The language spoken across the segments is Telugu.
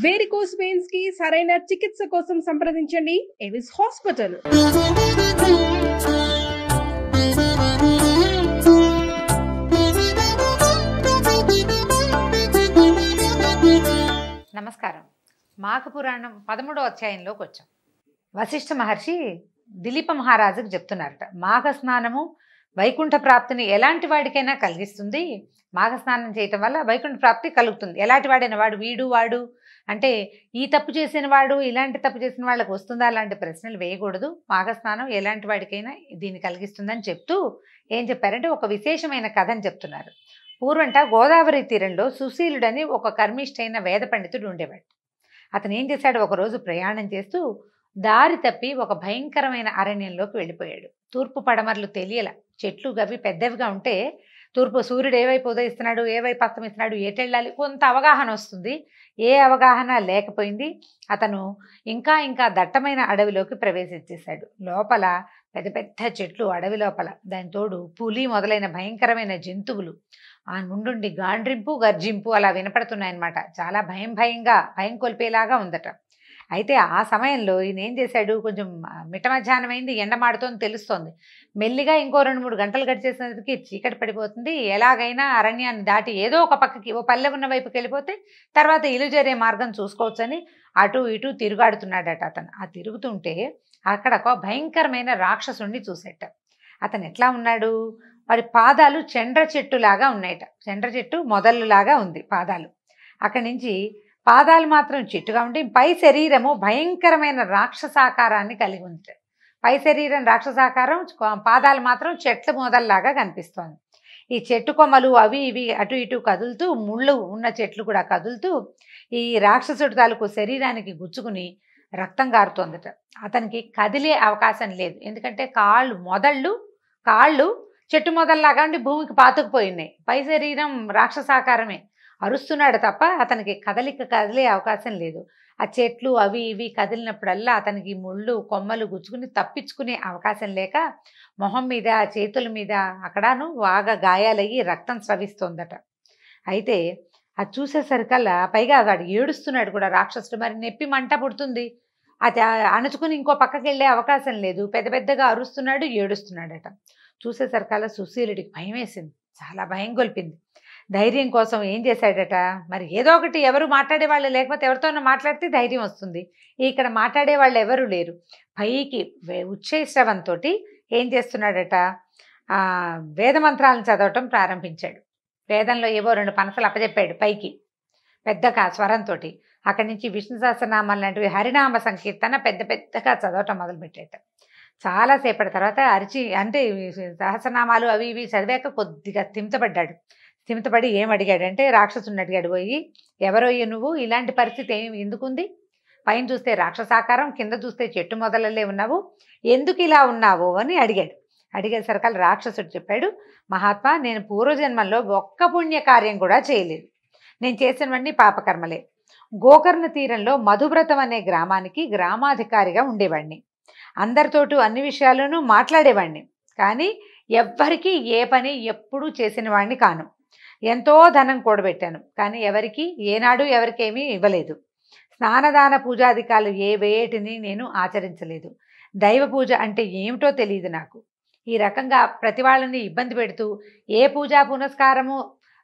వేరికోస్ వెయిన్స్ కి సరైన చికిత్స కోసం సంప్రదించండి ఎవిస్ హాస్పిటల్. నమస్కారం. మాఘ పురాణం 13వ అధ్యాయంలోకి వచ్చాం. వశిష్ఠ మహర్షి దిలీప మహారాజుకు చెప్తున్నారట, మాఘ స్నానము వైకుంఠ ప్రాప్తిని ఎలాంటి వాడికైనా కలిగిస్తుంది. మాఘ స్నానం చేయటం వల్ల వైకుంఠ ప్రాప్తి కలుగుతుంది. ఎలాంటి వాడైనా వాడు వీడు వాడు అంటే ఈ తప్పు చేసిన వాడు ఇలాంటి తప్పు చేసిన వాళ్ళకి వస్తుందా అలాంటి ప్రశ్నలు వేయకూడదు. మాఘ స్నానం ఎలాంటి వాడికైనా దీన్ని కలిగిస్తుందని చెప్తూ ఏం చెప్పారంటే ఒక విశేషమైన కథని చెప్తున్నారు. పూర్వంట గోదావరి తీరంలో సుశీలుడని ఒక కర్మిష్ఠైన వేద పండితుడు ఉండేవాడు. అతను ఏం చేశాడు, ఒకరోజు ప్రయాణం చేస్తూ దారి తప్పి ఒక భయంకరమైన అరణ్యంలోకి వెళ్ళిపోయాడు. తూర్పు పడమరలు తెలియల, చెట్లు గవి పెద్దవిగా ఉంటే తూర్పు సూర్యుడు ఏవైపు ఉదయిస్తున్నాడు ఏవైపు అస్తమిస్తున్నాడు ఎటెళ్ళాలి కొంత అవగాహన వస్తుంది. ఏ అవగాహన లేకపోయింది. అతను ఇంకా దట్టమైన అడవిలోకి ప్రవేశించేశాడు. లోపల పెద్ద పెద్ద చెట్లు అడవి లోపల, దాని తోడు పులి మొదలైన భయంకరమైన జంతువులు ఆ నుండి గాండ్రింపు గర్జింపు అలా వినపడుతున్నాయన్నమాట. చాలా భయం కొల్పేలాగా ఉందట. అయితే ఆ సమయంలో ఈయన ఏం చేశాడు, కొంచెం మిట్ట మధ్యాహ్నం అయింది, ఎండమాడుతోంది తెలుస్తోంది. మెల్లిగా ఇంకో 2-3 గంటలు గడిచేసరికి చీకటి పడిపోతుంది. ఎలాగైనా అరణ్యాన్ని దాటి ఏదో ఒక పక్కకి ఓ పల్లె ఉన్న వైపుకి వెళ్ళిపోతే తర్వాత ఇల్లు చేరే మార్గం చూసుకోవచ్చని అటు ఇటు తిరుగాడుతున్నాడట. అతను ఆ తిరుగుతుంటే అక్కడ ఒక భయంకరమైన రాక్షసుణ్ణి చూసేట. అతను ఎట్లా ఉన్నాడు, వాడి పాదాలు చెండ్ర చెట్టులాగా ఉన్నాయట. చెండ్ర చెట్టు మొదలులాగా ఉంది పాదాలు. అక్కడి నుంచి పాదాలు మాత్రం చెట్టుగా ఉండి పై శరీరము భయంకరమైన రాక్షసాకారాన్ని కలిగి ఉంటుంది. పై శరీరం రాక్షసాకారం, పాదాలు మాత్రం చెట్ల మొదల్లాగా కనిపిస్తోంది. ఈ చెట్టు కొమ్మలు అవి ఇవి అటు ఇటు కదులుతూ, ముళ్ళు ఉన్న చెట్లు కూడా కదులుతూ ఈ రాక్షసుడి తాలూకు శరీరానికి గుచ్చుకుని రక్తం కారుతోందట. అతనికి కదిలే అవకాశం లేదు. ఎందుకంటే కాళ్ళు చెట్టు మొదల్లాగా ఉండి భూమికి పాతుకుపోయి ఉన్నాయి. పై శరీరం రాక్షసాకారమే, అరుస్తున్నాడు తప్ప అతనికి కదిలే అవకాశం లేదు. ఆ చెట్లు అవి ఇవి కదిలినప్పుడల్లా అతనికి ముళ్ళు కొమ్మలు గుచ్చుకుని తప్పించుకునే అవకాశం లేక మొహం మీద చేతుల మీద అక్కడను బాగా గాయాలయ్యి రక్తం స్రవిస్తోందట. అయితే అది చూసేసరికల్లా పైగా వాడు ఏడుస్తున్నాడు కూడా రాక్షసుడు. మరి నొప్పి మంట పుడుతుంది, అది అణుచుకుని ఇంకో పక్కకి వెళ్ళే అవకాశం లేదు. పెద్ద పెద్దగా అరుస్తున్నాడు, ఏడుస్తున్నాడట. చూసేసరికల్లా సుశీలుడికి భయం వేసింది, చాలా భయం కొల్పింది. ధైర్యం కోసం ఏం చేశాడట, మరి ఏదో ఒకటి ఎవరు మాట్లాడేవాళ్ళు లేకపోతే ఎవరితోనో మాట్లాడితే ధైర్యం వస్తుంది. ఇక్కడ మాట్లాడేవాళ్ళు ఎవరు లేరు. పైకి ఉచ్చైశ్రవంతో ఏం చేస్తున్నాడట, వేదమంత్రాలను చదవటం ప్రారంభించాడు. వేదంలో ఏవో 2 పనసలు అప్పచెప్పాడు పైకి పెద్దగా స్వరంతో. అక్కడి నుంచి విష్ణు సహస్రనామాలు లాంటివి హరినామ సంకీర్తన పెద్దగా చదవటం మొదలుపెట్టాడు. చాలాసేపటి తర్వాత సహస్రనామాలు అవి ఇవి చదివాక కొద్దిగా స్థిమితపడి ఏం అడిగాడంటే, రాక్షసుని అడిగాడు పోయి, ఎవరోయ్య నువ్వు, ఇలాంటి పరిస్థితి ఎందుకుంది, పైన చూస్తే రాక్షసాకారం కింద చూస్తే చెట్టు మొదలలే ఉన్నావు, ఎందుకు ఇలా ఉన్నావు అని అడిగాడు. అడిగేసరికల్ రాక్షసుడు చెప్పాడు, మహాత్మా నేను పూర్వజన్మంలో ఒక్క పుణ్యకార్యం కూడా చేయలేదు. నేను చేసినవన్నీ పాపకర్మలే. గోకర్ణ తీరంలో మధువ్రతం అనే గ్రామానికి గ్రామాధికారిగా ఉండేవాడిని. అందరితోటూ అన్ని విషయాలను మాట్లాడేవాడిని. కానీ ఎవ్వరికీ ఏ పని ఎప్పుడూ చేసిన వాడిని కాను. ఎంతో ధనం కూడబెట్టాను, కానీ ఎవరికి ఏనాడు ఎవరికేమీ ఇవ్వలేదు. స్నానదాన పూజాధికాలు వేటిని నేను ఆచరించలేదు. దైవ పూజ అంటే ఏమిటో తెలియదు నాకు. ఈ రకంగా ప్రతి వాళ్ళని ఇబ్బంది పెడుతూ ఏ పూజా పునస్కారము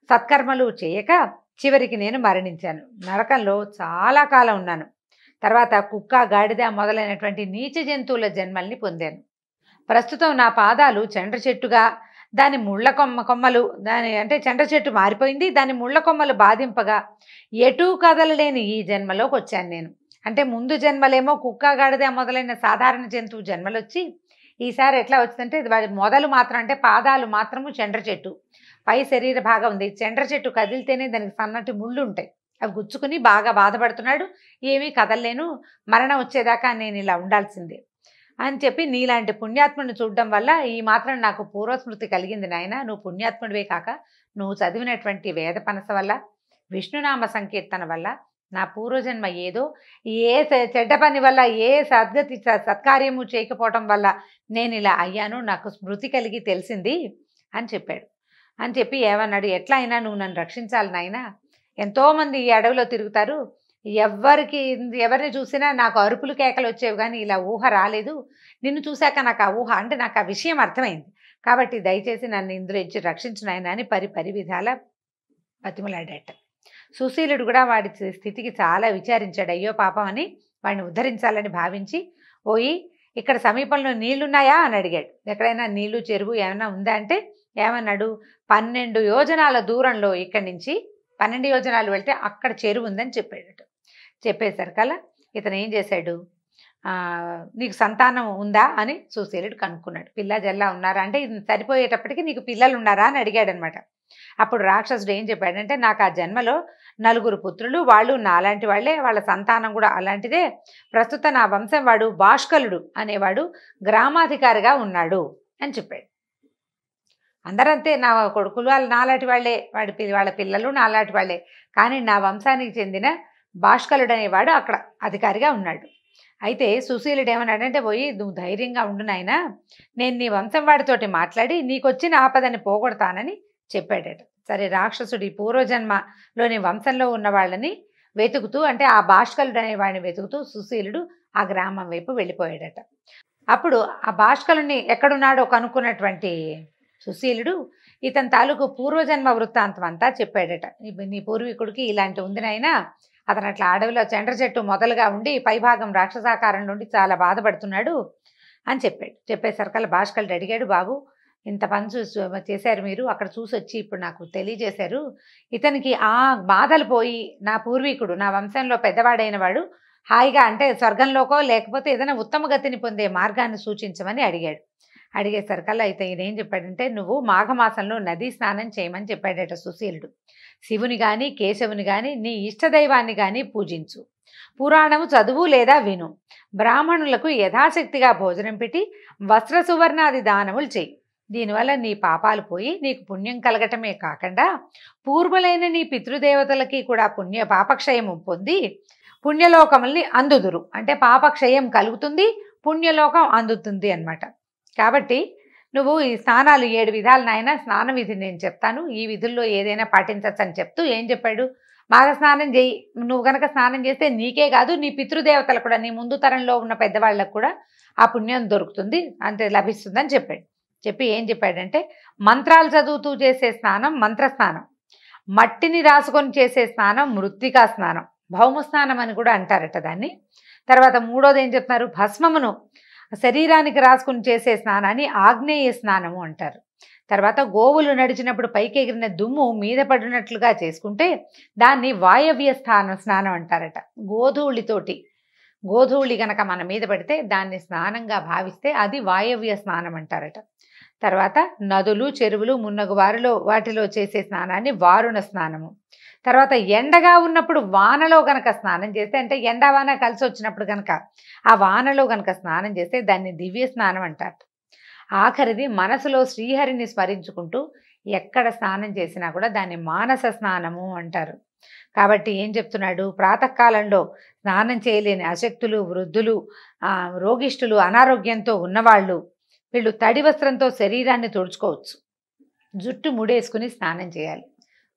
సత్కర్మలు చేయక చివరికి నేను మరణించాను. నరకంలో చాలా కాలం ఉన్నాను. తర్వాత కుక్క గాడిద మొదలైనటువంటి నీచ జంతువుల జన్మల్ని పొందాను. ప్రస్తుతం నా పాదాలు చెండ్ర చెట్టుగా, దాని ముళ్ళ కొమ్మలు చెండ్ర చెట్టు మారిపోయింది, దాని ముళ్ళ కొమ్మలు బాధింపగా ఎటూ కదలలేని ఈ జన్మలోకి వచ్చాను నేను. అంటే ముందు జన్మలేమో కుక్క గాడిద మొదలైన సాధారణ జంతువు జన్మలు వచ్చి, ఈసారి ఎట్లా వచ్చిందంటే వాడి మొదలు మాత్రం అంటే పాదాలు మాత్రము చెండ్ర చెట్టు, పై శరీర భాగం ఉంది. చెండ్ర చెట్టు కదిలితేనే దానికి సన్నటి ముళ్ళు ఉంటాయి, అవి గుచ్చుకుని బాగా బాధపడుతున్నాడు. ఏమీ కదలలేను, మరణం వచ్చేదాకా నేను ఇలా ఉండాల్సిందే అని చెప్పి, నీలాంటి పుణ్యాత్ముడిని చూడడం వల్ల ఈ మాత్రం నాకు పూర్వస్మృతి కలిగింది నాయన. నువ్వు పుణ్యాత్ముడివే కాక నువ్వు చదివినటువంటి వేద పనస వల్ల, విష్ణునామ సంకీర్తన వల్ల నా పూర్వజన్మ ఏదో ఏ చెడ్డ పని వల్ల ఏ సత్కార్యము చేయకపోవటం వల్ల నేను ఇలా అయ్యాను, నాకు స్మృతి కలిగి తెలిసింది అని చెప్పాడు. అని చెప్పి ఏమన్నాడు, ఎట్లా అయినా నువ్వు నన్ను రక్షించాలి నాయన, ఎంతోమంది ఈ అడవిలో తిరుగుతారు, ఎవరిని చూసినా నాకు అరుపులు కేకలు వచ్చేవి కానీ ఇలా ఊహ రాలేదు. నిన్ను చూశాక నాకు ఆ ఊహ అంటే నాకు ఆ విషయం అర్థమైంది. కాబట్టి దయచేసి నన్ను ఇందులో ఇచ్చి రక్షించు నాయనా అని పరి విధాల బతిమలాడాట. సుశీలుడు కూడా వాడి స్థితికి చాలా విచారించాడు. అయ్యో పాపం అని వాడిని ఉద్ధరించాలని భావించి, పోయి ఇక్కడ సమీపంలో నీళ్లున్నాయా అని అడిగాడు. ఎక్కడైనా నీళ్లు చెరువు ఏమైనా ఉందా అంటే ఏమన్నాడు, 12 యోజనాల దూరంలో ఇక్కడి నుంచి 12 యోజనాలు వెళ్తే అక్కడ చెరువు ఉందని చెప్పాడట. చెప్పేసరికల్లా ఇతను ఏం చేశాడు, నీకు సంతానం ఉందా అని సుశీలుడు కనుక్కున్నాడు. పిల్ల జల్లా ఉన్నారా అంటే ఇది సరిపోయేటప్పటికి నీకు పిల్లలు ఉన్నారా అని అడిగాడనమాట. అప్పుడు రాక్షసుడు ఏం చెప్పాడంటే, నాకు ఆ జన్మలో 4 పుత్రులు, వాళ్ళు నాలాంటి వాళ్ళే, వాళ్ళ సంతానం కూడా అలాంటిదే. ప్రస్తుతం నా వంశం వాడు భాష్కలుడు అనేవాడు గ్రామాధికారిగా ఉన్నాడు అని చెప్పాడు. అందరంతే, నా కొడుకులు వాళ్ళు నాలాంటి వాళ్ళే, వాళ్ళ పిల్లలు నాలాంటి వాళ్ళే, కానీ నా వంశానికి చెందిన భాష్కలుడు అనేవాడు అక్కడ అధికారిగా ఉన్నాడు. అయితే సుశీలుడు ఏమన్నాడంటే, పోయి నువ్వు ధైర్యంగా ఉండు నాయనా, నేను నీ వంశం వాడితోటి మాట్లాడి నీకొచ్చిన ఆపదని పోగొడతానని చెప్పాడట. సరే, రాక్షసుడి పూర్వజన్మలోని వంశంలో ఉన్న వాళ్ళని వెతుకుతూ, అంటే ఆ భాష్కలుడు అనే వాడిని వెతుకుతూ సుశీలుడు ఆ గ్రామం వైపు వెళ్ళిపోయాడట. అప్పుడు ఆ భాష్కలుని ఎక్కడున్నాడో కనుక్కున్నటువంటి సుశీలుడు ఇతని తాలూకు పూర్వజన్మ వృత్తాంతం అంతా చెప్పాడట. నీ పూర్వీకుడికి ఇలాంటి ఉంది నాయనా, అతను అట్లా అడవిలో చెండ్ర చెట్టు మొదలుగా ఉండి పైభాగం రాక్షసాకారం నుండి చాలా బాధపడుతున్నాడు అని చెప్పాడు. చెప్పేసరికల్లా భాష్కలుడు అడిగాడు, బాబు ఇంత పని చేశారు మీరు, అక్కడ చూసి వచ్చి ఇప్పుడు నాకు తెలియజేశారు, ఇతనికి ఆ బాధలు పోయి నా పూర్వీకుడు నా వంశంలో పెద్దవాడైన వాడు హాయిగా అంటే స్వర్గంలోకో లేకపోతే ఏదైనా ఉత్తమ గతిని పొందే మార్గాన్ని సూచించమని అడిగాడు. అడిగేసరికల్లా అయితే ఈయన ఏం చెప్పాడంటే, నువ్వు మాఘమాసంలో నదీ స్నానం చేయమని చెప్పాడట సుశీలుడు. శివుని కానీ కేశవుని కానీ నీ ఇష్టదైవాన్ని కానీ పూజించు, పురాణము చదువు లేదా విను, బ్రాహ్మణులకు యథాశక్తిగా భోజనం పెట్టి వస్త్ర సువర్ణాది దానములు చెయ్యి. దీనివల్ల నీ పాపాలు పోయి నీకు పుణ్యం కలగటమే కాకుండా పూర్వులైన నీ పితృదేవతలకి కూడా పాపక్షయము పొంది పుణ్యలోకముల్ని అందుదురు. అంటే పాపక్షయం కలుగుతుంది, పుణ్యలోకం అందుతుంది అన్నమాట. కాబట్టి నువ్వు ఈ స్నానాలు 7 విధాలు నాయన, స్నాన విధి నేను చెప్తాను, ఈ విధుల్లో ఏదైనా పాటించచ్చు అని చెప్తూ ఏం చెప్పాడు, మాఘ స్నానం చేయి, నువ్వు కనుక స్నానం చేస్తే నీకే కాదు నీ పితృదేవతలు కూడా, నీ ముందు తరంలో ఉన్న పెద్దవాళ్ళకు కూడా ఆ పుణ్యం దొరుకుతుంది, అంతే లభిస్తుందని చెప్పాడు. చెప్పి ఏం చెప్పాడంటే, మంత్రాలు చదువుతూ చేసే స్నానం మంత్రస్నానం, మట్టిని రాసుకొని చేసే స్నానం మృత్తికా స్నానం, భౌమ స్నానం అని కూడా అంటారట దాన్ని. తర్వాత 3వది ఏం చెప్తున్నారు, భస్మమును శరీరానికి రాసుకుని చేసే స్నానాన్ని ఆగ్నేయ స్నానము అంటారు. తర్వాత గోవులు నడిచినప్పుడు పైకి ఎగిరిన దుమ్ము మీద పడినట్లుగా చేసుకుంటే దాన్ని వాయవ్య స్నానం అంటారట. గోధూళి గనక మన మీద పడితే దాన్ని స్నానంగా భావిస్తే అది వాయవ్య స్నానం అంటారట. తర్వాత నదులు చెరువులు మున్నగు వాటిలో చేసే స్నానాన్ని వారుణ స్నానము. తర్వాత ఎండగా ఉన్నప్పుడు వానలో గనక స్నానం చేస్తే, అంటే ఎండ వాన కలిసి వచ్చినప్పుడు గనక ఆ వానలో గనక స్నానం చేస్తే దాన్ని దివ్య స్నానం అంటారు. ఆఖరిది మనసులో శ్రీహరిని స్మరించుకుంటూ ఎక్కడ స్నానం చేసినా కూడా దాన్ని మానస స్నానము అంటారు. కాబట్టి ఏం చెప్తున్నాడు, ప్రాతకాలంలో స్నానం చేయలేని అశక్తులు, వృద్ధులు, రోగిష్ఠులు, అనారోగ్యంతో ఉన్నవాళ్ళు వీళ్ళు తడి వస్త్రంతో శరీరాన్ని తుడుచుకోవచ్చు. జుట్టు ముడేసుకుని స్నానం చేయాలి,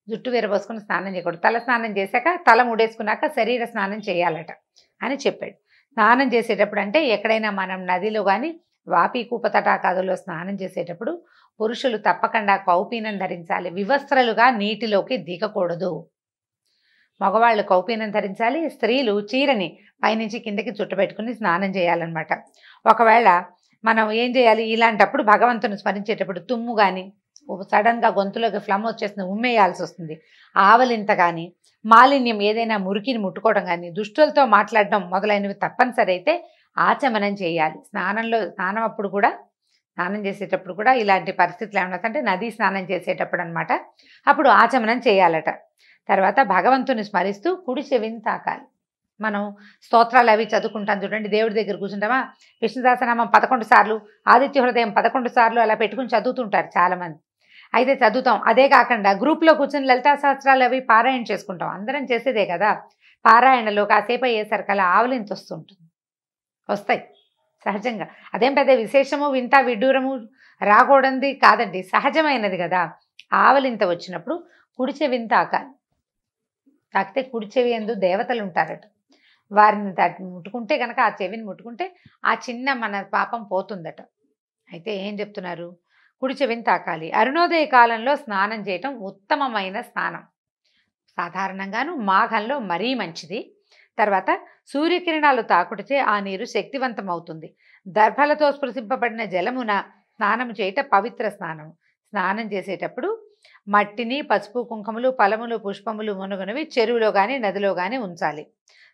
జుట్టు విరబోసుకుని స్నానం చేయకూడదు. తల స్నానం చేశాక తల ముడేసుకున్నాక శరీర స్నానం చేయాలట అని చెప్పాడు. స్నానం చేసేటప్పుడు అంటే ఎక్కడైనా మనం నదిలో కానీ వాపి కూప తటాకాదుల్లో స్నానం చేసేటప్పుడు పురుషులు తప్పకుండా కౌపీనం ధరించాలి, వివస్త్రలుగా నీటిలోకి దిగకూడదు. మగవాళ్ళు కౌపీనం ధరించాలి, స్త్రీలు చీరని పైనుంచి కిందకి చుట్టబెట్టుకుని స్నానం చేయాలన్నమాట. ఒకవేళ మనం ఏం చేయాలి, ఇలాంటప్పుడు భగవంతుని స్మరించేటప్పుడు తుమ్ము కానీ సడన్గా గొంతులోకి ఫ్లమ్ వచ్చేస్తుంది, ఉమ్మేయాల్సి వస్తుంది, ఆవలింత కానీ మాలిన్యం ఏదైనా మురికిని ముట్టుకోవడం కానీ దుష్టులతో మాట్లాడడం మొదలైనవి తప్పనిసరి అయితే ఆచమనం చేయాలి. స్నానం అప్పుడు కూడా, స్నానం చేసేటప్పుడు కూడా ఇలాంటి పరిస్థితులు ఏమన్నా అంటే నదీ స్నానం చేసేటప్పుడు అనమాట, అప్పుడు ఆచమనం చేయాలట. తర్వాత భగవంతుని స్మరిస్తూ కుడి చెవిని తాకాలి. మనం స్తోత్రాలు అవి చదువుకుంటాం చూడండి, దేవుడి దగ్గర కూర్చుంటామా, విష్ణు సహస్రనామం 11 సార్లు, ఆదిత్య హృదయం 11 సార్లు అలా పెట్టుకుని చదువుతుంటారు చాలామంది. అయితే చదువుతాం. అదే కాకుండా గ్రూప్లో కూర్చొని లలితా సహస్రాలు అవి పారాయణ చేసుకుంటాం, అందరం చేసేదే కదా. పారాయణలో కాసేపు అయ్యేసరికల్లా ఆవలింత వస్తాయి సహజంగా. అదేం పెద్ద విశేషము వింత విడ్డూరము రాకూడదు కాదండి, సహజమైనది కదా. ఆవలింత వచ్చినప్పుడు కుడి చెవిని తాకాలి. తాకితే కుడి చెవి యందు దేవతలు ఉంటారట. వారిని ముట్టుకుంటే కనుక, ఆ చెవిని ముట్టుకుంటే ఆ చిన్న మన పాపం పోతుందట. అయితే ఏం చెప్తున్నారు, కుడి చెవిని తాకాలి. అరుణోదయ కాలంలో స్నానం చేయటం ఉత్తమమైన స్నానం. సాధారణంగాను మాఘంలో మరీ మంచిది. తర్వాత సూర్యకిరణాలు తాకుటచే ఆ నీరు శక్తివంతం అవుతుంది. దర్భలతో స్పృశింపబడిన జలమున స్నానం చేయట పవిత్ర స్నానం. స్నానం చేసేటప్పుడు మట్టిని, పసుపు, కుంకుమలు, ఫలములు, పుష్పములు మునుగునవి చెరువులో కానీ నదిలో కానీ ఉంచాలి.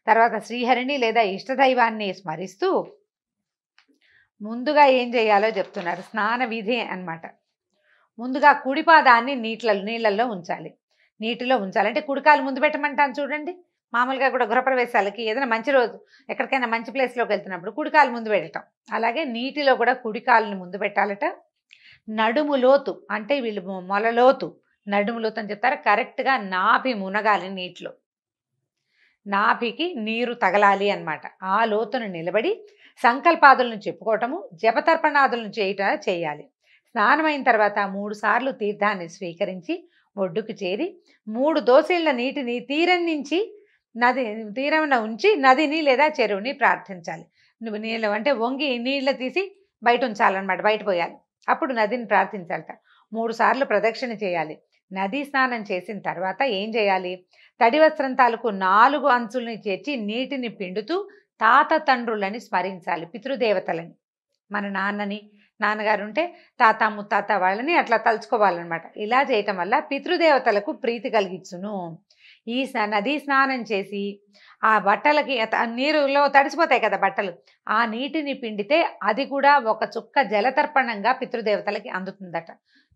తర్వాత శ్రీహరిని లేదా ఇష్టదైవాన్ని స్మరిస్తూ ముందుగా ఏం చేయాలో చెప్తున్నారు. స్నాన విధి అన్నమాట. ముందుగా కుడిపాదాన్ని నీళ్ళల్లో ఉంచాలి. నీటిలో ఉంచాలి అంటే కుడికాలు ముందు పెట్టమంటాను చూడండి. మామూలుగా కూడా గృహప్రవేశాలకి ఏదైనా మంచి రోజు ఎక్కడికైనా మంచి ప్లేస్లోకి వెళ్తున్నప్పుడు కుడికాలు ముందు పెట్టడం. అలాగే నీటిలో కూడా కుడికాలుని ముందు పెట్టాలట. నడుము లోతు అంటే వీళ్ళు మొలలోతు, నడుము లోతు అని చెప్తారు. కరెక్ట్గా నాభి మునగాలి నీటిలో. నాభికి నీరు తగలాలి అన్నమాట. ఆ లోతును నిలబడి సంకల్పాదులను చెప్పుకోవటము, జపతర్పణాదులను చేయాలి. స్నానమైన తర్వాత 3 సార్లు తీర్థాన్ని స్వీకరించి ఒడ్డుకు చేరి 3 దోసెళ్ల నీటిని తీరమున ఉంచి నదిని లేదా చెరువుని ప్రార్థించాలి. నువ్వు నీళ్ళు అంటే వంగి నీళ్ళు తీసి బయట ఉంచాలన్నమాట, బయట పోయాలి. అప్పుడు నదిని ప్రార్థించాలట. 3 సార్లు ప్రదక్షిణ చేయాలి. నదీ స్నానం చేసిన తర్వాత ఏం చేయాలి, తడి వస్త్రం తాలూకు 4 అంచుల్ని చేర్చి నీటిని పిండుతూ తాత తండ్రులని స్మరించాలి, పితృదేవతలని. మన నాన్నగారు ఉంటే తాత ముత్తాత వాళ్ళని అట్లా తలుచుకోవాలన్నమాట. ఇలా చేయటం వల్ల పితృదేవతలకు ప్రీతి కలిగించును. ఈ నదీ స్నానం చేసి ఆ బట్టలకి నీరులో తడిసిపోతాయి కదా బట్టలు, ఆ నీటిని పిండితే అది కూడా ఒక చుక్క జలతర్పణంగా పితృదేవతలకి అందుతుందట.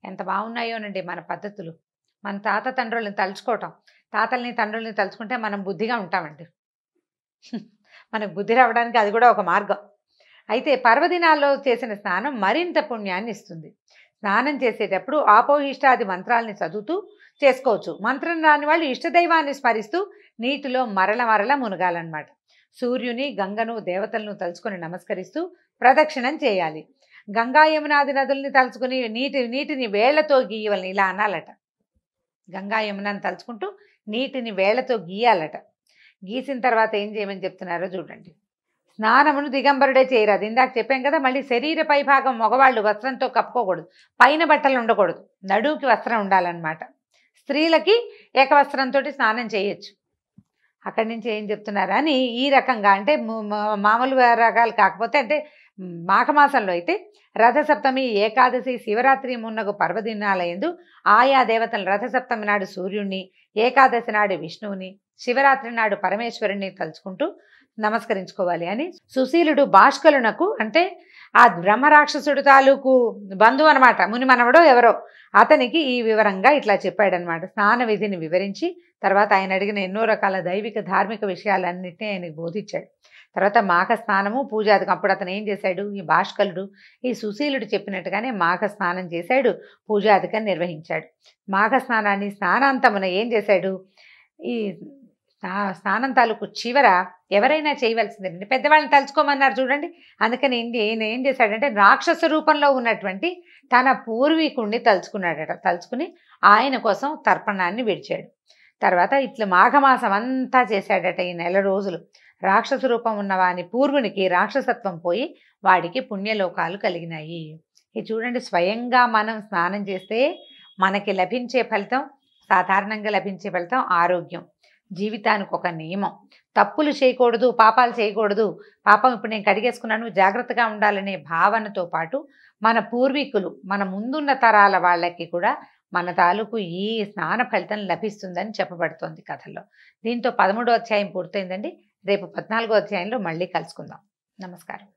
ఎంత బాగున్నాయోనండి మన పద్ధతులు. మన తాత తండ్రుల్ని తలుచుకోవటం, తాతల్ని తండ్రుల్ని తలుచుకుంటే మనం బుద్ధిగా ఉంటామండి. మనకు బుద్ధి రావడానికి అది కూడా ఒక మార్గం. అయితే పర్వదినాల్లో చేసిన స్నానం మరింత పుణ్యాన్ని ఇస్తుంది. స్నానం చేసేటప్పుడు ఆపోహిష్టాది మంత్రాలని చదువుతూ చేసుకోవచ్చు. మంత్రం రాని వాళ్ళు ఇష్టదైవాన్ని స్మరిస్తూ నీటిలో మరల మునగాలన్నమాట. సూర్యుని, గంగను, దేవతలను తలుచుకొని నమస్కరిస్తూ ప్రదక్షిణం చేయాలి. గంగా యమునాది నదుల్ని తలుచుకుని నీటిని వేళ్లతో గీయవలని ఇలా అనాలట. గంగా యమునని తలుచుకుంటూ నీటిని వేళ్లతో గీయాలట. గీసిన తర్వాత ఏం చేయమని చెప్తున్నారో చూడండి. స్నానమును దిగంబరుడే చేయరాదు. ఇందాక చెప్పాం కదా, మళ్ళీ శరీర పైభాగం మగవాళ్ళు వస్త్రంతో కప్పుకోకూడదు, పైన బట్టలు ఉండకూడదు, నడువుకి వస్త్రం ఉండాలన్నమాట. స్త్రీలకి ఏకవస్త్రంతో స్నానం చేయొచ్చు. అక్కడి నుంచి ఏం చెప్తున్నారు అని ఈ రకంగా అంటే మామూలు రకాలు కాకపోతే అంటే మాఘమాసంలో అయితే రథసప్తమి, ఏకాదశి, శివరాత్రి మున్నగు పర్వదినాలయందు ఆయా దేవతలు రథసప్తమి నాడు సూర్యుడిని, ఏకాదశి నాడు విష్ణువుని, శివరాత్రి నాడు పరమేశ్వరుని తలుచుకుంటూ నమస్కరించుకోవాలి అని సుశీలుడు భాష్కలునకు అంటే ఆ బ్రహ్మరాక్షసుడు తాలూకు బంధువు అనమాట, ముని మనవడో ఎవరో, అతనికి ఈ వివరంగా ఇట్లా చెప్పాడనమాట. స్నాన విధిని వివరించి తర్వాత ఆయన అడిగిన ఎన్నో రకాల దైవిక ధార్మిక విషయాలన్నింటినీ ఆయనకు బోధించాడు. తర్వాత మాఘ స్నానము పూజాదికం. అప్పుడు అతను ఏం చేశాడు, ఈ భాష్కలుడు ఈ సుశీలుడు చెప్పినట్టుగానే మాఘ స్నానం చేశాడు, పూజాదికం నిర్వహించాడు. మాఘ స్నానాన్ని స్నానాంతమున ఏం చేశాడు, ఈ స్నానం తాలూకు చివర ఎవరైనా చేయవలసిందండి, పెద్దవాళ్ళని తలుచుకోమన్నారు చూడండి. అందుకని ఈయన ఏం చేశాడంటే రాక్షస రూపంలో ఉన్నటువంటి తన పూర్వీకుణ్ణి తలుచుకున్నాడట. తలుచుకుని ఆయన కోసం తర్పణాన్ని విడిచాడు. తర్వాత ఇట్లా మాఘమాసం అంతా చేశాడట. ఈ 1 రోజులు రాక్షస రూపం ఉన్న వాని పూర్వునికి రాక్షసత్వం పోయి వాడికి పుణ్యలోకాలు కలిగినాయి. ఇది చూడండి, స్వయంగా మనం స్నానం చేస్తే మనకి లభించే ఫలితం, సాధారణంగా లభించే ఫలితం ఆరోగ్యం, జీవితానికి ఒక నియమం. తప్పులు చేయకూడదు, పాపాలు చేయకూడదు, పాపం ఇప్పుడు నేను కడిగేసుకున్నాను జాగ్రత్తగా ఉండాలనే భావనతో పాటు మన పూర్వీకులు, మన ముందున్న తరాల వాళ్ళకి కూడా మన తాలూకు ఈ స్నాన ఫలితం లభిస్తుందని చెప్పబడుతోంది కథల్లో. దీంతో 13వ అధ్యాయం పూర్తయిందండి. రేపు 14వ అధ్యాయంలో మళ్ళీ కలుసుకుందాం. నమస్కారం.